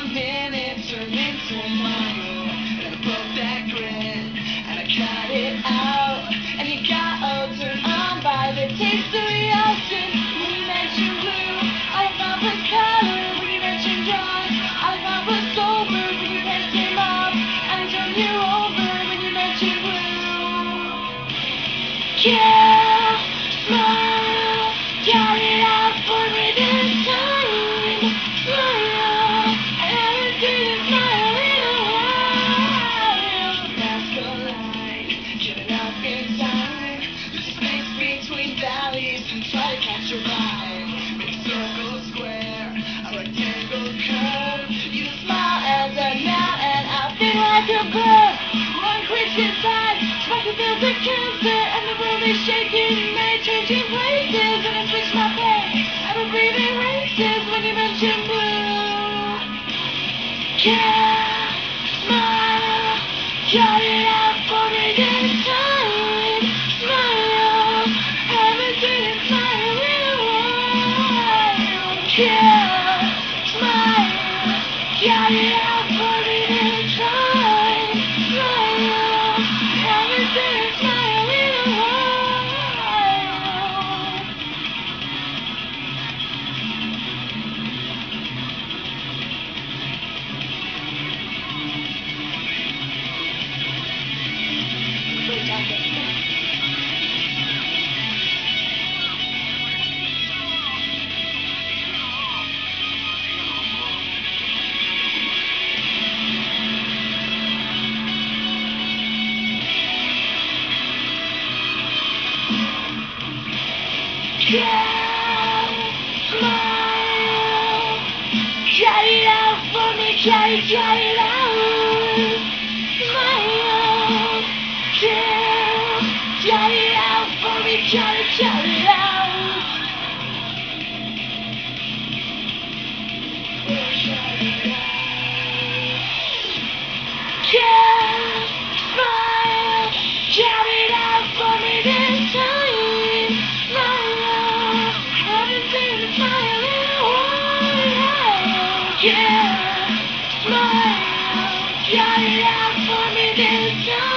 a minute turned into a mile, and I broke that grin, and I cut it out, and you got all turned on by the taste of the ocean. When you mentioned blue, I thought was color. When you mentioned drugs, I thought was sober. When your pants came off, and I turned you over. When you mentioned blue, yeah, smile, got it out for me this time. Smile, I haven't seen a smile in a while. Mask of light, giving up inside. There's space between valleys and try to catch your vibe. Make a circle square, a rectangle curve. You smile as a gnat and I feel like a bird. One quick inside, try to build a cancer, and the world is shaking, may changing places. When I switch my pace, I'm breathing races. When you mention blue, yeah, smile, got it out for me this time. Smile, haven't seen a smile in a while. Yeah, smile, got it out for me this time. Smile, haven't seen a smile in a while. Yeah, smile, got it out for me, got it out. Smile, yeah, got it out for me, got it out. Yeah, smile, got it out for me this time. Smile, haven't seen a smile in a while. Yeah, smile, got it out for me this time.